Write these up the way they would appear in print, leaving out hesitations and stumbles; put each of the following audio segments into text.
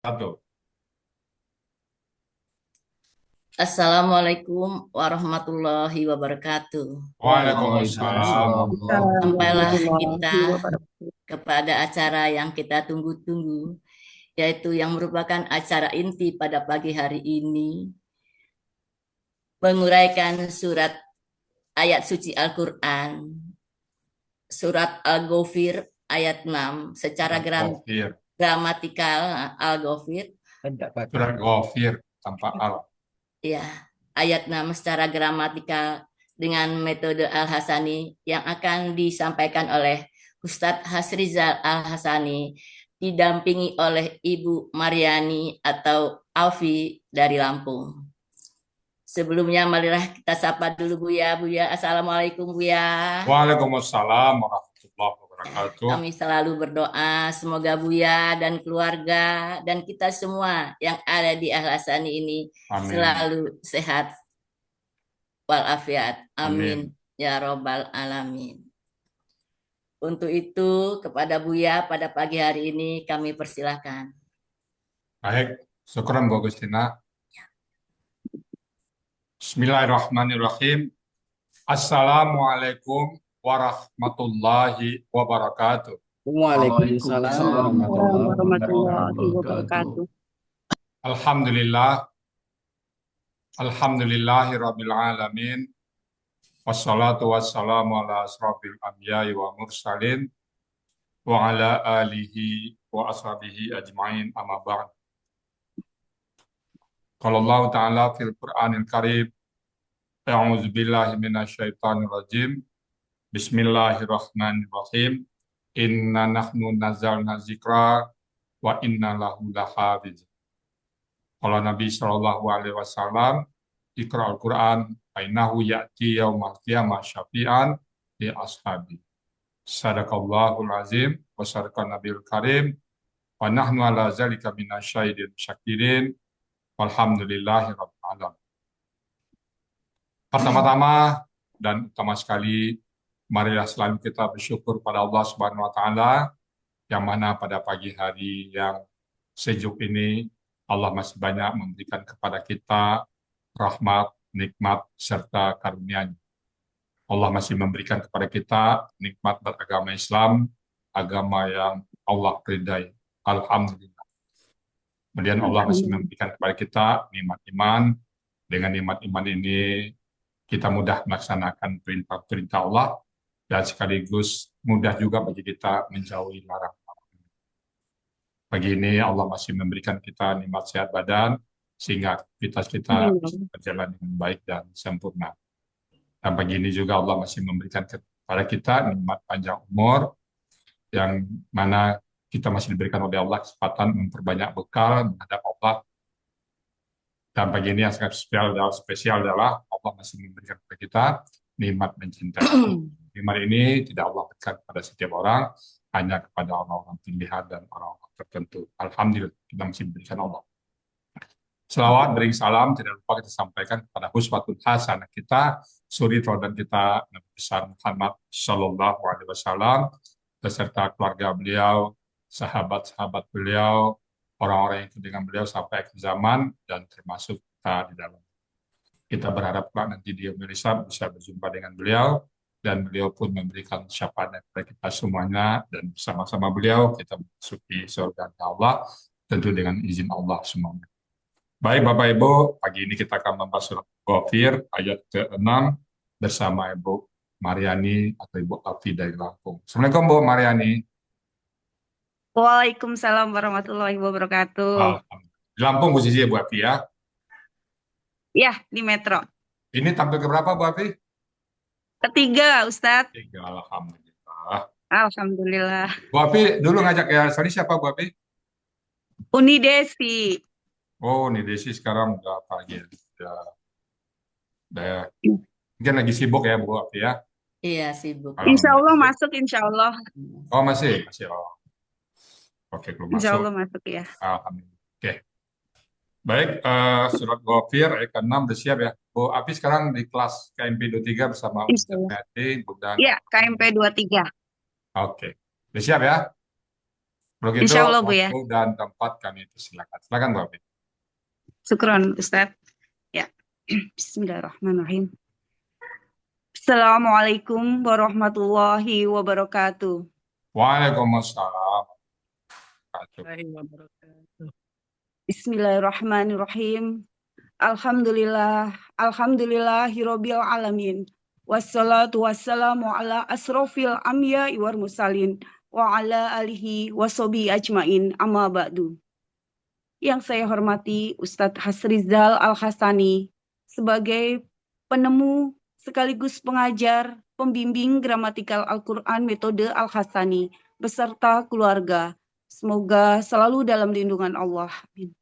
Satu. Assalamualaikum warahmatullahi wabarakatuh. Waalaikumsalam Waalaikumsalam warahmatullahi Sampailah wabarakatuh. kita warahmatullahi wabarakatuh. kepada acara yang kita tunggu-tunggu, yaitu yang merupakan acara inti pada pagi hari ini, menguraikan surat ayat suci Al-Quran, surat Al-Ghafir ayat 6, secara Surat Ghafir. gramatikal Al-Ghafir, Tidak pakai. Surat Ghafir tanpa al. ya, ayat 6 secara gramatikal dengan metode Al-Hasani yang akan disampaikan oleh Ustadz Hasrizal Al-Hasani didampingi oleh Ibu Mariani atau Alfi dari Lampung. Sebelumnya marilah kita sapa dulu Buya. Buya, Assalamualaikum Buya. Waalaikumsalam warahmatullahi wabarakatuh. Kami selalu berdoa semoga Buya dan keluarga dan kita semua yang ada di Al-Hasani ini Amin. selalu sehat walafiat. Amin. Amin. Ya Robbal Alamin. Untuk itu, kepada Buya pada pagi hari ini kami persilahkan. Baik. Syukran Bu Agustina. Bismillahirrahmanirrahim. Assalamualaikum warahmatullahi wabarakatuh. Waalaikumsalam Waalaikumsalam warahmatullahi warahmatullahi wabarakatuh. Warahmatullahi wabarakatuh. wabarakatuh. Alhamdulillah. Alhamdulillahi rabbil alamin. Wassalatu wassalamu ala asrafil anbiya'i wa mursalin wa ala alihi wa ashabihi ajma'in amma ba'd. Qala Allah Ta'ala fil Qur'anil Karim, a'udzu billahi minasyaitonir rajim. Bismillahirrahmanirrahim. Inna nahnu nazzalna dzikra wa inna lahu lahafiz. Qala Nabi sallallahu alaihi wasallam, Iqra'ul Qur'an fa innahu ya'ti yaumal qiyamah syafi'an li ashabi. Sadaqallahul azim wa sadaqan nabiyul karim wa nahnu ala zalika minasyahidin syakirin walhamdulillahi rabbil alamin. Pertama-tama dan utama sekali, marilah selalu kita bersyukur pada Allah Subhanahu wa taala yang mana pada pagi hari yang sejuk ini Allah masih banyak memberikan kepada kita rahmat, nikmat serta karunia-Nya. Allah masih memberikan kepada kita nikmat beragama Islam, agama yang Allah ridai. Alhamdulillah. Kemudian Allah masih Alhamdulillah. memberikan kepada kita nikmat iman. Dengan nikmat iman ini kita mudah melaksanakan perintah-perintah Allah dan sekaligus mudah juga bagi kita menjauhi larangan. Pagi ini Allah masih memberikan kita nikmat sehat badan sehingga aktivitas kita bisa Amin. berjalan dengan baik dan sempurna. Dan pagi ini juga Allah masih memberikan kepada kita nikmat panjang umur yang mana kita masih diberikan oleh Allah kesempatan memperbanyak bekal menghadap Allah. Dan pagi ini yang sangat spesial adalah Allah masih memberikan kepada kita nikmat mencintai. Nikmat ini tidak Allah berikan kepada setiap orang, hanya kepada orang-orang pilihan dan orang-orang tertentu. Alhamdulillah, kita masih diberikan Allah. Selawat, beri salam, tidak lupa kita sampaikan kepada Huswatul Hasanah kita, suri teladan kita, Nabi besar Muhammad Sallallahu Alaihi Wasallam, beserta keluarga beliau, sahabat-sahabat beliau, orang-orang yang ikut dengan beliau sampai akhir zaman, dan termasuk kita di dalam. Kita berharap nanti di yaumil hisab bisa berjumpa dengan beliau, dan beliau pun memberikan syafaat kepada kita semuanya, dan bersama-sama beliau kita memasuki surga Allah, tentu dengan izin Allah semuanya. Baik Bapak Ibu, pagi ini kita akan membahas surat Ghafir ayat ke-6 bersama Ibu Mariani atau Ibu Alfi dari Lampung. Assalamualaikum Bu Mariani. Waalaikumsalam warahmatullahi wabarakatuh. Alhamdulillah. Di Lampung posisi Bu Alfi ya. Ya, di Metro. Ini tampil ke berapa Bu Alfi? Ketiga, Ustadz. Tiga, Alhamdulillah. Alhamdulillah. Bu Alfi dulu ngajak ya, sorry siapa Bu Alfi? Uni Desi. Oh, ini Desi sekarang udah pagi ya. Udah, mungkin lagi sibuk ya Bu Alfi ya. Iya, sibuk. Insya Allah Alhamdulillah. masuk, insya Allah. Oh masih. Oh, oke kalau Insya masuk. Allah masuk ya. Alhamdulillah. Oke. Baik, surat Ghafir ayat ke-6 udah siap ya. Bu Api sekarang di kelas KMP 23 bersama Insya Ustaz Allah. Mehdi, Bunda. Ya, KMP 23. Oke, udah siap ya? Begitu Insya Allah, Bu, ya. waktu dan tempat kami persilakan. Silakan Bu Abi. Syukron, Ustadz. Ya. Bismillahirrahmanirrahim. Assalamualaikum warahmatullahi wabarakatuh. Waalaikumsalam. Bismillahirrahmanirrahim. Alhamdulillah, alhamdulillahirabbil alamin. Wassalatu wassalamu ala asrofil anbiya'i wal mursalin wa ala alihi washabihi ajmain. Amma ba'du. Yang saya hormati Ustadz Hasrizal Al-Hasani sebagai penemu sekaligus pengajar pembimbing gramatikal Al-Quran metode Al-Hasani beserta keluarga. Semoga selalu dalam lindungan Allah. Amin.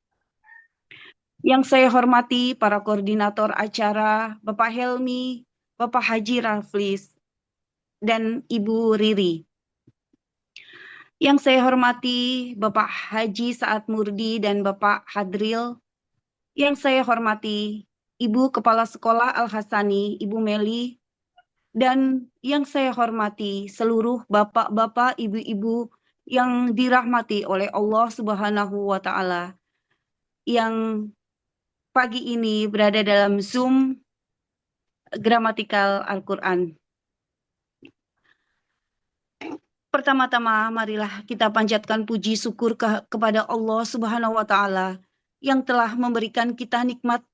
Yang saya hormati para koordinator acara, Bapak Helmi, Bapak Haji Raflis, dan Ibu Riri. Yang saya hormati Bapak Haji Saad Murdi dan Bapak Hadril. Yang saya hormati Ibu Kepala Sekolah Al-Hasani, Ibu Meli. Dan yang saya hormati seluruh bapak-bapak, ibu-ibu yang dirahmati oleh Allah Subhanahu wa Ta'ala, yang pagi ini berada dalam Zoom gramatikal Al-Quran. Pertama-tama marilah kita panjatkan puji syukur kepada Allah Subhanahu wa Ta'ala yang telah memberikan kita nikmat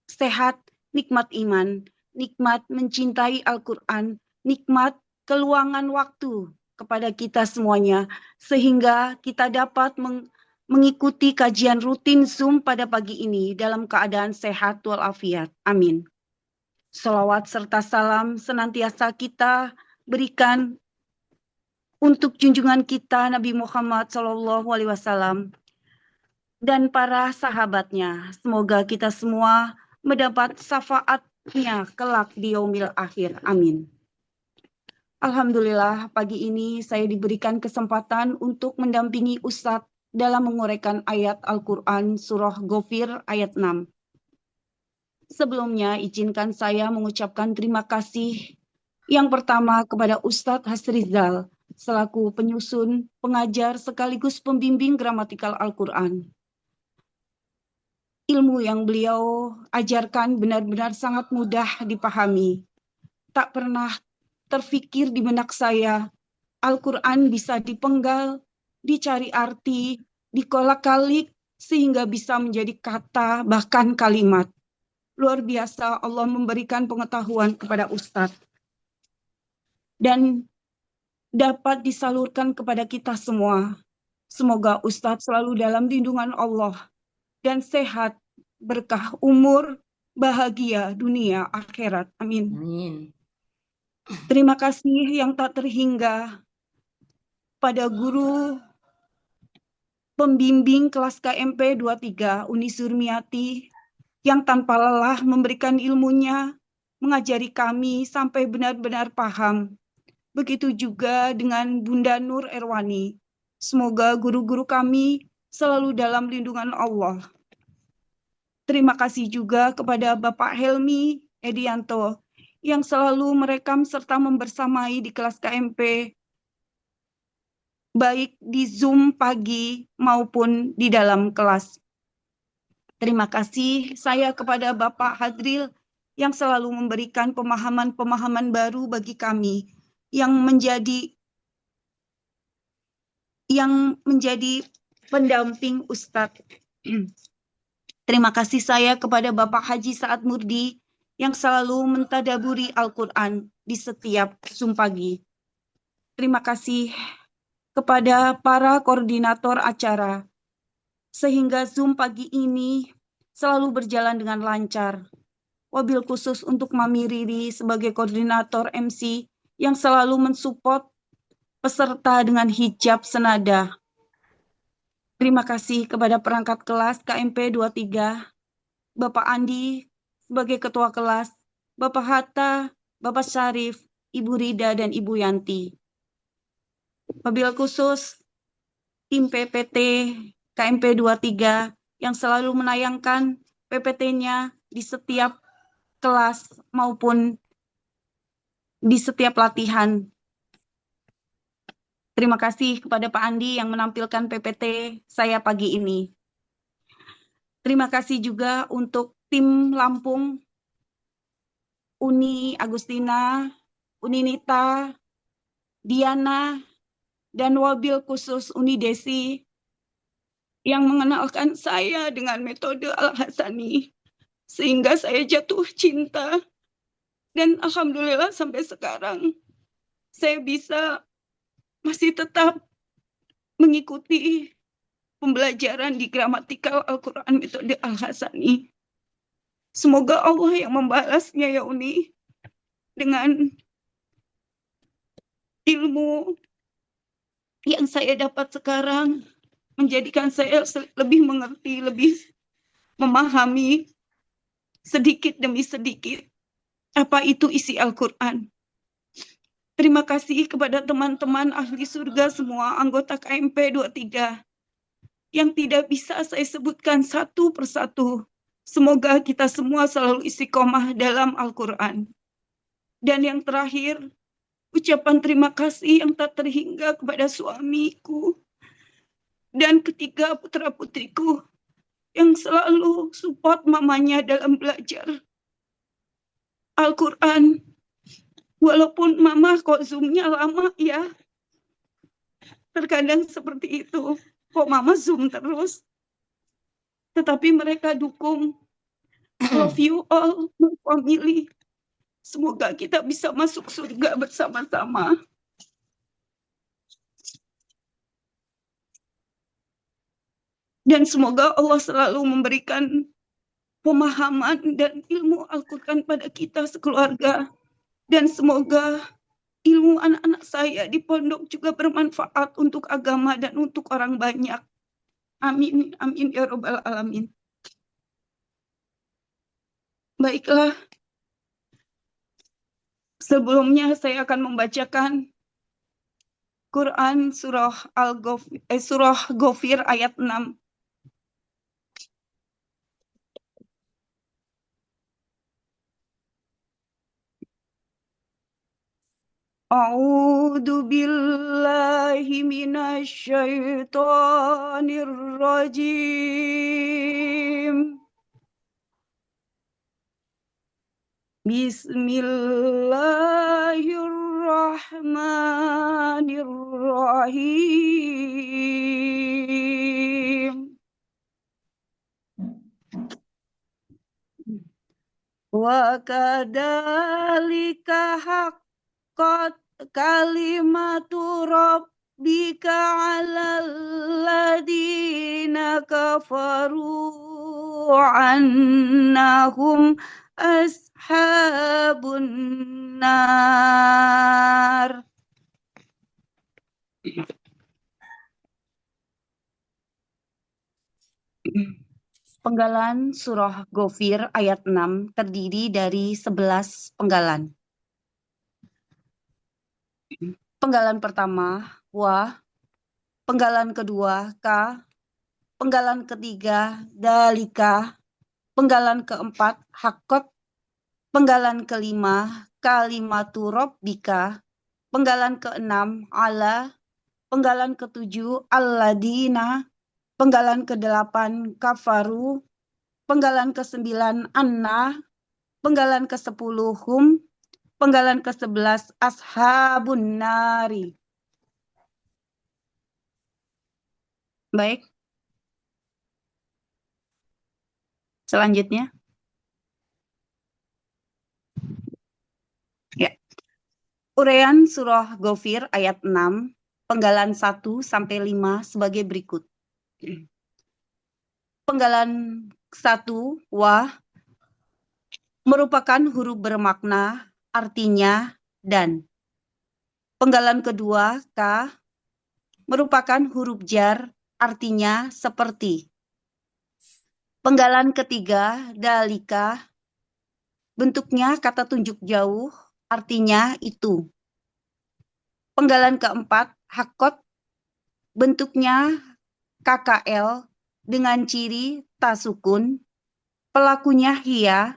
sehat, nikmat iman, nikmat mencintai Al-Quran, nikmat keluangan waktu kepada kita semuanya, sehingga kita dapat mengikuti kajian rutin Zoom pada pagi ini dalam keadaan sehat walafiat. Amin. Salawat serta salam senantiasa kita berikan untuk junjungan kita Nabi Muhammad SAW dan para sahabatnya. Semoga kita semua mendapat syafaatnya kelak di yaumil akhir. Amin. Alhamdulillah, pagi ini saya diberikan kesempatan untuk mendampingi Ustadz dalam menguraikan ayat Al-Quran Surah Ghafir ayat 6. Sebelumnya, izinkan saya mengucapkan terima kasih yang pertama kepada Ustadz Hasrizal selaku penyusun, pengajar, sekaligus pembimbing gramatikal Al-Quran. Ilmu yang beliau ajarkan benar-benar sangat mudah dipahami. Tak pernah terfikir di benak saya, Al-Quran bisa dipenggal, dicari arti, dikolak-kalik, sehingga bisa menjadi kata, bahkan kalimat. Luar biasa Allah memberikan pengetahuan kepada Ustadz. Dan dapat disalurkan kepada kita semua. Semoga Ustadz selalu dalam lindungan Allah dan sehat, berkah umur, bahagia dunia akhirat. Amin. Amin. Terima kasih yang tak terhingga pada guru pembimbing kelas KMP 23 Uni Surmiati yang tanpa lelah memberikan ilmunya, mengajari kami sampai benar-benar paham. Begitu juga dengan Bunda Nur Erwani. Semoga guru-guru kami selalu dalam lindungan Allah. Terima kasih juga kepada Bapak Helmi Edianto yang selalu merekam serta membersamai di kelas KMP, baik di Zoom pagi maupun di dalam kelas. Terima kasih saya kepada Bapak Hadril yang selalu memberikan pemahaman-pemahaman baru bagi kami, yang menjadi pendamping Ustadz. Terima kasih saya kepada Bapak Haji Saad Murdi yang selalu mentadaburi Al-Quran di setiap Zoom pagi. Terima kasih kepada para koordinator acara, sehingga Zoom pagi ini selalu berjalan dengan lancar. Wabil khusus untuk Mami Riri sebagai koordinator MC yang selalu mensupport peserta dengan hijab senada. Terima kasih kepada perangkat kelas KMP 23, Bapak Andi sebagai ketua kelas, Bapak Hatta, Bapak Syarif, Ibu Rida, dan Ibu Yanti. Wabil khusus tim PPT KMP 23 yang selalu menayangkan PPT-nya di setiap kelas maupun di setiap latihan. Terima kasih kepada Pak Andi yang menampilkan PPT saya pagi ini. Terima kasih juga untuk tim Lampung, Uni Agustina, Uni Nita, Diana, dan wabil khusus Uni Desi yang mengenalkan saya dengan metode Al-Hasani, sehingga saya jatuh cinta. Dan alhamdulillah sampai sekarang saya bisa masih tetap mengikuti pembelajaran di gramatikal Al-Quran metode Al-Hasani. Semoga Allah yang membalasnya ya Uni dengan ilmu yang saya dapat sekarang, menjadikan saya lebih mengerti, lebih memahami sedikit demi sedikit apa itu isi Al-Quran. Terima kasih kepada teman-teman ahli surga semua anggota KMP 23 yang tidak bisa saya sebutkan satu persatu. Semoga kita semua selalu istiqomah dalam Al-Quran. Dan yang terakhir, ucapan terima kasih yang tak terhingga kepada suamiku dan ketiga putra-putriku yang selalu support mamanya dalam belajar Al-Quran. Walaupun mama kok Zoom-nya lama ya, terkadang seperti itu. Kok mama Zoom terus? Tetapi mereka dukung. Love you all, my family. Semoga kita bisa masuk surga bersama-sama. Dan semoga Allah selalu memberikan pemahaman dan ilmu Al-Quran pada kita sekeluarga. Dan semoga ilmu anak-anak saya di pondok juga bermanfaat untuk agama dan untuk orang banyak. Amin, amin ya robbal alamin. Baiklah, sebelumnya saya akan membacakan Quran surah Ghafir ayat 6. A'udzu billahi minasy syaithanir rajim. Bismillahirrahmanirrahim. Wa kadzalika haqqat kalimatu rabbika 'alal ladzina kafaru annahum ashabun nar. Penggalan surah Ghafir ayat 6 terdiri dari 11 penggalan. Penggalan pertama, wa. Penggalan kedua, ka. Penggalan ketiga, dalika. Penggalan keempat, hakot. Penggalan kelima, kalimatu rabbika. Penggalan keenam, ala. Penggalan ketujuh, alladina. Penggalan kedelapan, kafaru. Penggalan ke-9, anna. Penggalan ke-10, hum. Penggalan ke-11, ashabun nari. Baik. Selanjutnya. Ya. Uraian surah Ghafir ayat 6, penggalan 1 sampai 5 sebagai berikut. Penggalan 1, wa, merupakan huruf bermakna, artinya dan. Penggalan kedua, ka, merupakan huruf jar, artinya seperti. Penggalan ketiga, dalika, bentuknya kata tunjuk jauh, artinya itu. Penggalan keempat, hakot, bentuknya KKL dengan ciri tasukun, pelakunya hia,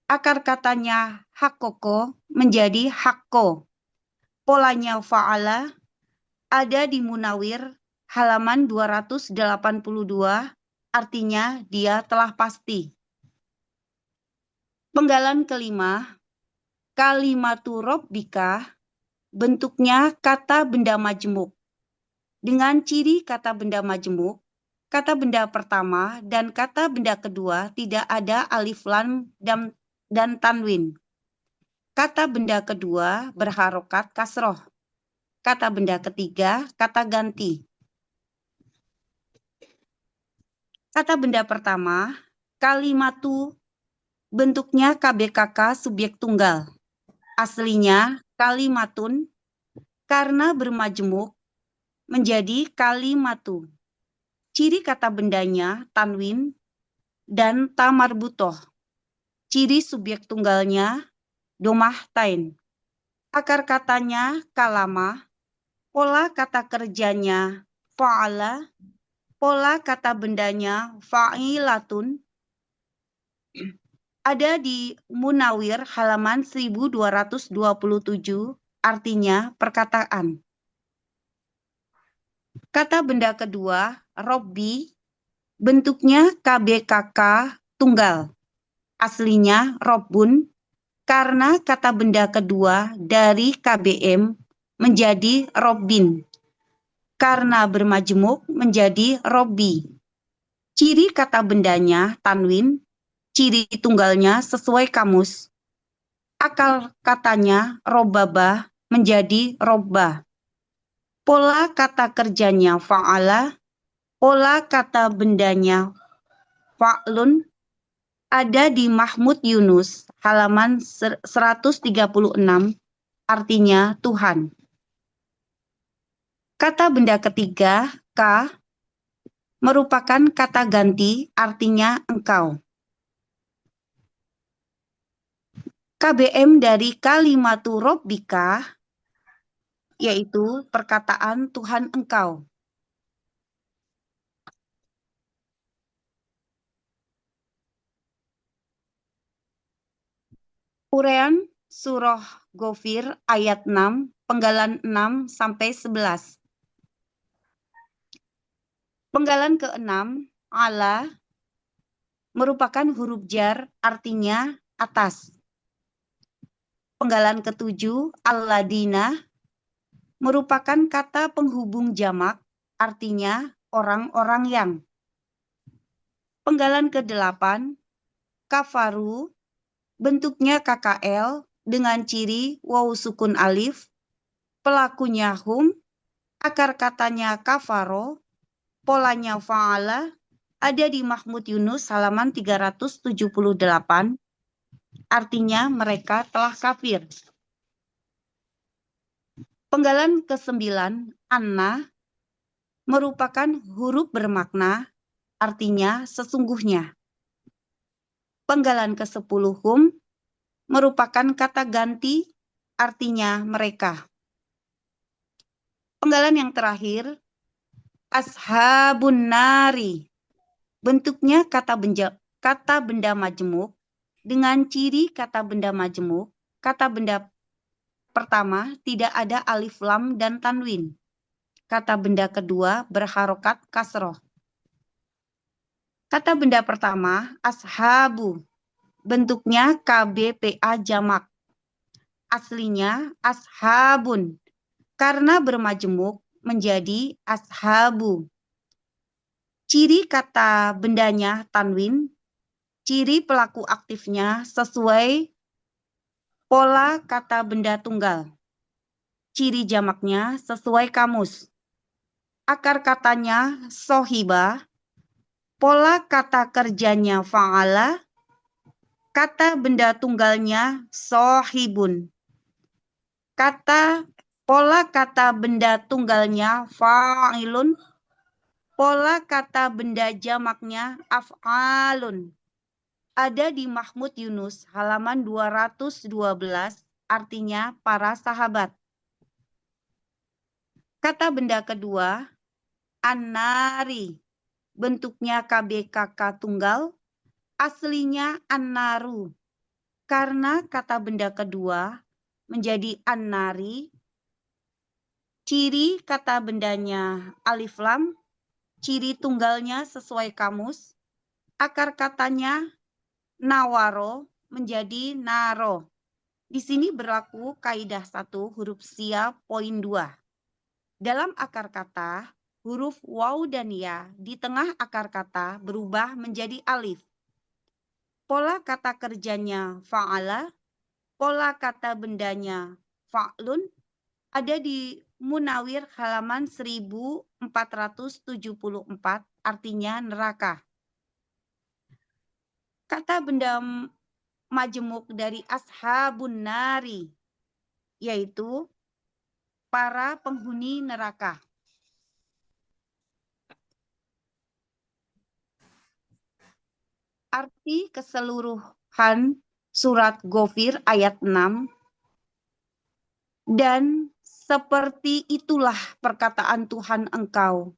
akar katanya hakoko menjadi hakko, polanya fa'ala, ada di Munawir halaman 282, artinya dia telah pasti. Penggalan kelima, kalimatu rabbika, bentuknya kata benda majemuk. Dengan ciri kata benda majemuk, kata benda pertama dan kata benda kedua tidak ada alif lam dan tanwin. Kata benda kedua berharokat kasroh. Kata benda ketiga kata ganti. Kata benda pertama, kalimatu, bentuknya KBKK subjek tunggal. Aslinya kalimatun, karena bermajemuk menjadi kalimatu. Ciri kata bendanya tanwin dan ta marbutoh. Ciri subjek tunggalnya domah tain. Akar katanya kalama, pola kata kerjanya fa'ala, pola kata bendanya fa'ilatun. Ada di Munawir halaman 1227, artinya perkataan. Kata benda kedua, Robbi, bentuknya KBKK tunggal. Aslinya Robbun, karena kata benda kedua dari KBM menjadi Robbin. Karena bermajemuk menjadi Robbi. Ciri kata bendanya tanwin, ciri tunggalnya sesuai kamus. Akal katanya robaba menjadi robba. Pola kata kerjanya fa'ala, pola kata bendanya fa'lun, ada di Mahmud Yunus halaman 136, artinya Tuhan. Kata benda ketiga, ka, merupakan kata ganti, artinya engkau. KBM dari kalimatu rabbika, yaitu perkataan Tuhan engkau. Uraian surah Ghafir ayat 6, penggalan 6 sampai 11. Penggalan ke-6, ala, merupakan huruf jar, artinya atas. Penggalan ke-7, alladina, merupakan kata penghubung jamak, artinya orang-orang yang. Penggalan ke-8, kafaru, bentuknya KKL dengan ciri waw sukun alif, pelakunya hum, akar katanya kafaro, polanya fa'ala, ada di Mahmud Yunus halaman 378, artinya mereka telah kafir. Penggalan ke-9, anna, merupakan huruf bermakna, artinya sesungguhnya. Penggalan ke-10, hum, merupakan kata ganti, artinya mereka. Penggalan yang terakhir, ashabun nari, bentuknya kata benda majemuk, dengan ciri kata benda majemuk, kata benda pertama tidak ada alif lam dan tanwin. Kata benda kedua berharokat kasroh. Kata benda pertama, ashabu, bentuknya KBPA jamak. Aslinya ashabun, karena bermajemuk menjadi ashabu. Ciri kata bendanya tanwin, ciri pelaku aktifnya sesuai pola kata benda tunggal. Ciri jamaknya sesuai kamus. Akar katanya sohiba, pola kata kerjanya fa'ala, kata benda tunggalnya sohibun. Pola kata benda tunggalnya fa'ilun, pola kata benda jamaknya af'alun. Ada di Mahmud Yunus halaman 212, artinya para sahabat. Kata benda kedua, an-nari, bentuknya KBKK tunggal, aslinya an-naru. Karena kata benda kedua menjadi an-nari, Ciri kata bendanya alif lam, ciri tunggalnya sesuai kamus, akar katanya nawaro menjadi naro. Di sini berlaku kaidah 1 huruf sia poin 2. Dalam akar kata, huruf waw dan ya di tengah akar kata berubah menjadi alif. Pola kata kerjanya fa'ala, pola kata bendanya fa'lun, ada di Munawir halaman 1474, artinya neraka. Kata benda majemuk dari ashabun nari, yaitu para penghuni neraka. Arti keseluruhan surat Ghafir ayat 6, dan seperti itulah perkataan Tuhan engkau,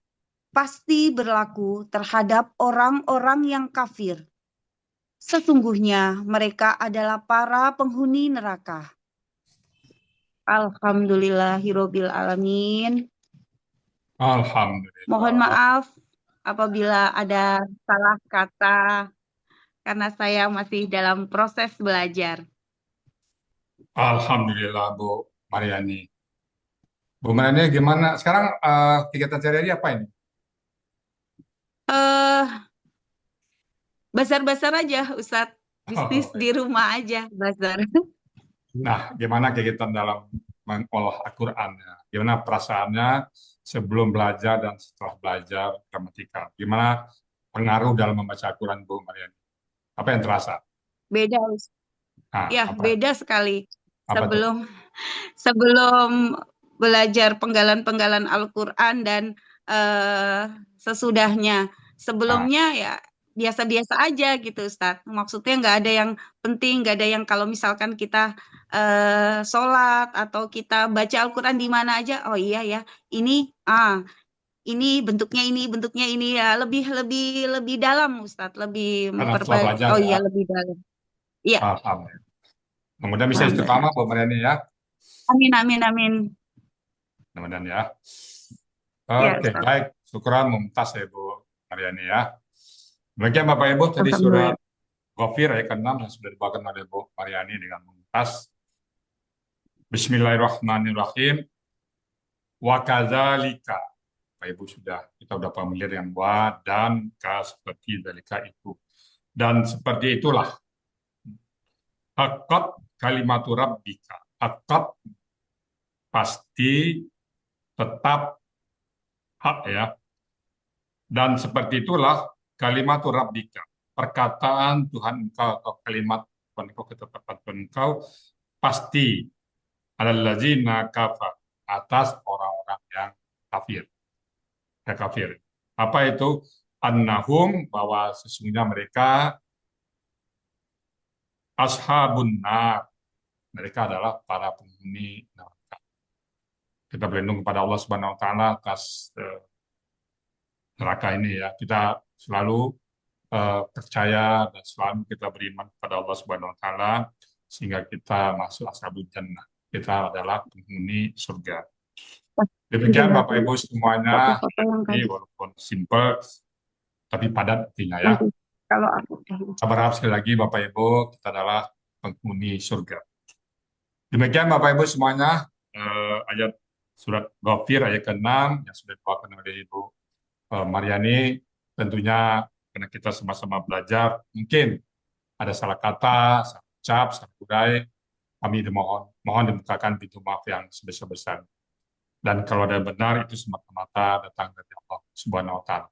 pasti berlaku terhadap orang-orang yang kafir. Sesungguhnya mereka adalah para penghuni neraka. Alhamdulillahirobbil alamin. Alhamdulillah. Mohon maaf apabila ada salah kata karena saya masih dalam proses belajar. Alhamdulillah Bu Mariani. Bu Mariani gimana? Sekarang kegiatan sehari-hari apa ini? Eh, Bazar-bazar aja, Ustadz. Bisnis Oh, di rumah aja, bazar. nah, gimana kegiatan dalam mengolah Al-Quran? Gimana perasaannya sebelum belajar dan setelah belajar gramatikal? Gimana pengaruh dalam membaca Al-Quran Bu Mariani? Apa yang terasa? Beda, Ustadz. Nah, Ya, apa? beda sekali. Apa tuh? Sebelum belajar penggalan-penggalan Al-Quran dan sesudahnya. Nah, Sebelumnya ya biasa-biasa aja gitu, Ustadz. Maksudnya nggak ada yang penting, nggak ada yang kalau misalkan kita sholat atau kita baca Al-Quran di mana aja, oh iya ya, ini bentuknya ini ya lebih dalam, Ustadz, lebih karena setelah belajar oh ya. iya lebih dalam. Iya, Alhamdulillah. Mudah-mudahan bisa alhamdulillah. istiqamah Bu Mariani ya. Amin, amin, amin. Mudah-mudahan ya. Ya, Oke, Ustadz. baik. Syukuran mumtaz ya Bu Mariani ya. Demikian Bapak Ibu tadi Alhamdulillah. surat Ghafir ayat ke-6 yang sudah dibacakan oleh Bu Mariani dengan mumtaz. Bismillahirrahmanirrahim. Wa kadzalika. Bapak Ibu kita sudah familiar yang wa dan ka seperti dalika itu. Dan seperti itulah haqqat kalimatu rabbika. Haqqat pasti tetap hak ya. Dan seperti itulah kalimat rabbika, perkataan Tuhan engkau atau kalimat Tuhan engkau, ketetapan Tuhan engkau pasti alallazina kafar, atas orang-orang yang kafir. Ya kafir. Apa itu? Annahum, bahwa sesungguhnya mereka ashabun nar. Mereka adalah para penghuni neraka. Kita berlindung kepada Allah Subhanahu wa taala atas neraka ini ya. Kita selalu percaya dan selalu kita beriman kepada Allah Subhanahu wa taala sehingga kita masuk ashabul jannah. Kita adalah penghuni surga. Demikian Bapak Ibu semuanya, Foto-foto yang ini tadi. walaupun simple tapi padat artinya ya. Nanti kalau aku Kita berharap sekali lagi Bapak Ibu kita adalah penghuni surga. Demikian Bapak Ibu semuanya, ayat surat Ghafir ayat ke-6 yang sudah dibawakan oleh Ibu Mariani. Tentunya karena kita sama-sama belajar, mungkin ada salah kata, salah ucap, salah budaya, kami mohon dibukakan pintu maaf yang sebesar-besar. Dan kalau ada benar, itu semata-mata datang dari Allah Subhanahu wa taala.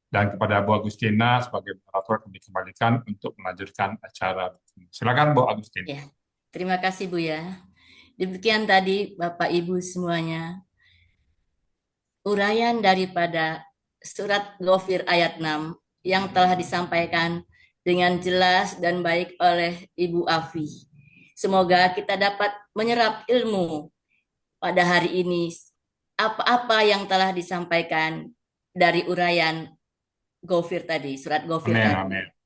Dan kepada Bu Agustina sebagai moderator kami kembalikan untuk melanjutkan acara. Silakan Bu Agustina. Ya, terima kasih Bu ya. Demikian tadi Bapak Ibu semuanya, uraian daripada surat Ghafir ayat 6 yang telah disampaikan dengan jelas dan baik oleh Ibu Afi. Semoga kita dapat menyerap ilmu pada hari ini, apa-apa yang telah disampaikan dari uraian Ghafir tadi, surat Ghafir Amin, tadi. amin.